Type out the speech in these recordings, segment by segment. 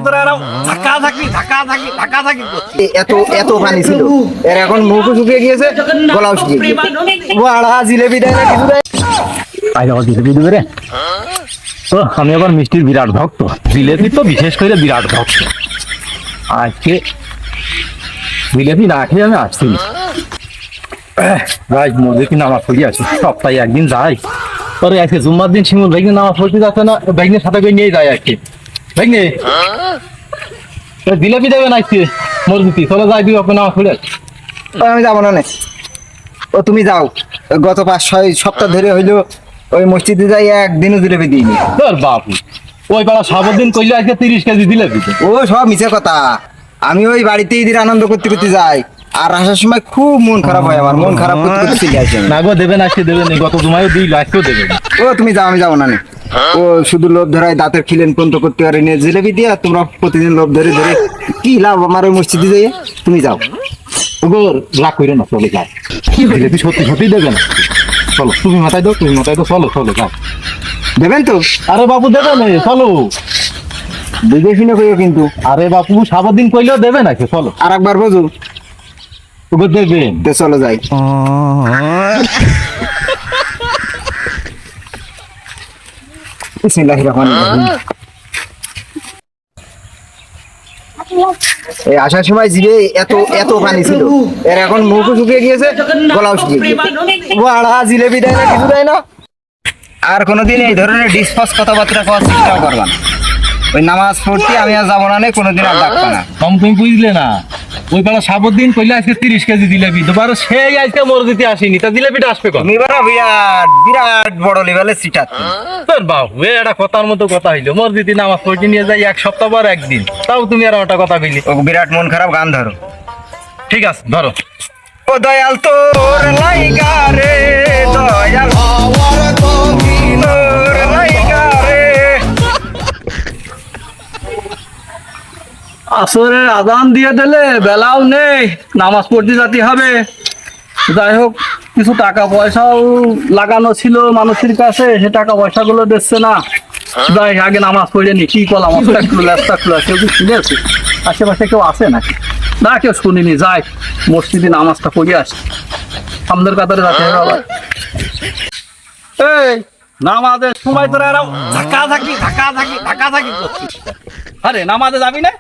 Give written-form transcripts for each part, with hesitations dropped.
সময় তোরা এরকম ধাক্কা থাকি এত এত পানি ছিল, এর এখন মুখও শুকিয়ে গিয়েছে, গলাও শুকিয়ে গিয়েছে। বাড়া জিলেবি দেয় না, কিছু দেয় জিলেপি দেবে রে। তো আমি আবার মিষ্টির বিরাট ভক্ত, জিলেপি তো বিশেষ করে বিরাট ভক্ত। আজকে জিলেপি না খেয়ে আমি আসছি ভাই। মসজিদে নামাজ পড়ি আছি, সপ্তাহে একদিন যাই। পরে আজকে জুম্মার দিন শিমুল ভাইকে নামাজ পড়তে যাচ্ছে না, ভাইনের সাথে করে নিয়ে যায় আজকে। ভাইনে জিলেপি দেবে না আজকে মসজিদে, চলে যাই তুই ওকে নামাজ পড়ে। আমি যাবো না। ও তুমি যাও, গত 5-6 সপ্তাহ ধরে হইলো ওই মসজিদে যাই, একদিনও জিলেপি দিইনি। তোর বাপু ওই পাড়া সাবদিন কইলে আজকে 30 কেজি জিলেপি। ও সব মিছে কথা। আমি ওই বাড়িতে ঈদের আনন্দ করতে করতে যাই, আর আসার সময় খুব মন খারাপ হয়, আমার মন খারাপ করতে করতে চলে আসে। না গো দেবেন, আজকে দেবেন, গত জুমায়ও দিল, আজকেও দেবেন। ও তুমি যাও, আমি যাবো না। ও শুধু লোভ ধরায় দাঁতের খিলেন পর্যন্ত করতে পারে নিয়ে জিলেপি দিয়া, তোমরা প্রতিদিন লোভ ধরে ধরে কি লাভ আমার ওই মসজিদে যাই। তুমি যাও গো, রাগ করে না, চলে যাও। জিলেপি সত্যি সত্যি দেবেন, চলো তুমি মাথায় দাও, তুমি মাথায় দাও, চলো চলো যাও। দেবেন তো? আরে বাপু দেবেন, চলো। বুঝে শুনে কইও কিন্তু। আরে বাপু সাবদিন কইলেও দেবে নাকি, চলো। আর একবার বোঝো ওগো দেবেন তো, চলো যাই। বিসমিল্লাহির রহমানির রহিম। এই আসার সময় জিভে এত এত পানি ছিল, এর এখন মুখও শুকিয়ে গিয়েছে, গলাও শুকিয়ে গিয়েছে। বাড়া জিলেবি দেয় না, কিছু দেয় না। আর কোনোদিন এই ধরনের ডিসপাস কথাবার্তা করার চেষ্টা করবা না। ওই নামাজ পড়তে আমি আর যাবো না, কোনোদিন আর ডাকবা না। কম তুমি বুঝলে না, ওই পাড়া সাবদিন কইলে আজকে 30 কেজি জিলেপি তো পারো, সেই আজকে মসজিদে আসেনি, তা জিলেপিটা আসবে কখন? তুমি বারা বিরাট বিরাট বড় লেভেলের সিটার। তোর বাবু এটা কথার মতো কথা হইলো, মসজিদে নামাজ পড়তে নিয়ে যাই 1 সপ্তাহ পর একদিন, তাও তুমি আর ওটা কথা কইলি। ও বিরাট মন খারাপ, গান ধরো। ঠিক আছে ধরো। ও দয়াল তোর লাইগা রে, দয়াল তোর লাইগা রে। আসরের আজান দিয়ে দিলে, বেলাও নেই, নামাজ পড়তে যেতে হবে। যাই হোক, কিছু টাকা পয়সাও লাগানো ছিল মানুষের কাছে, সে টাকা পয়সাগুলো দিচ্ছে না। যাই আগে নামাজ পড়ে নি, কি করলাম, কেউ কি শুনেছে? আশেপাশে কেউ আছে নাকি? না, কেউ শুনিনি। যাই মসজিদে নামাজটা পড়ে আসি, আমাদের কাতারে যাতে হবে আবার। এই নামাজের সময় তোরা এরকম ধাক্কা থাকি করছিস। আরে নামাজে যাবি না?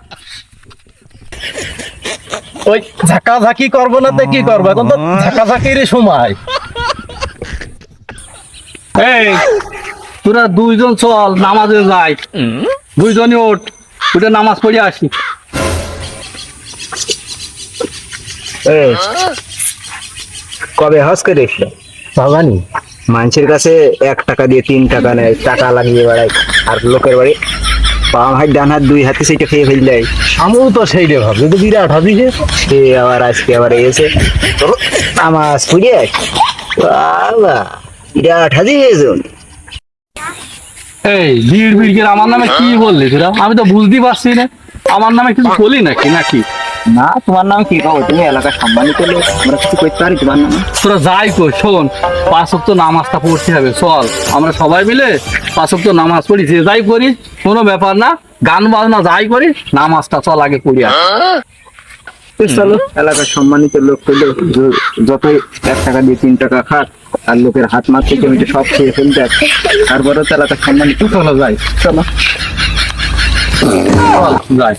ওই ঝাঁকাঝাঁকি করবো না তো কি করবো, এখন তো ঝাঁকাঝাঁকিরই সময়। এই তোরা দুইজন চল, নামাজে যাই, দুইজনই ওঠ, উঠে নামাজ পড়ে আসি। কবে হজ করে এসলো জানি মানুষের কাছে 1 টাকা দিয়ে 3 টাকা নেয়, টাকা লাগিয়ে বেড়ায়, আর লোকের বাড়ি বাম হাত ডান হাত 2 হাতে সেটা খেয়ে ফেল যায়। আমিও তো সেই রে ভাবছি, তো বিরাট হাজিছে। সে আবার আজকে আবার এসে নামাজ পড়ে বাবা বিরাট হাজি হয়েছে। এই ভিড় আমার নামে কি বললি তোরা? আমি তো বুঝতে পারছি না, আমার নামে কিছু বলি নাকি? না, তোমার নাম কি কও? তুমি এলাকার সম্মানিত লোক, আমরা কিছু করতে পারি তোমার নামে? তোরা যাই কই, শোন, 5 ওয়াক্ত নামাজটা পড়তে হবে, চল আমরা সবাই মিলে 5 ওয়াক্ত নামাজ পড়ি। যে যাই করি কোনো ব্যাপার না, গান বাজনা যাই করি, নামাজটা চল আগে পড়ি। চলো, এলাকার সম্মানিত লোক পেলে যতই 1 টাকা দিয়ে 3 টাকা খাক, আর লোকের হাত মারতে জমিতে সব খেয়ে ফেলতে, তারপরে তো এলাকার সম্মানিত। চলো যাই, চলো যাই।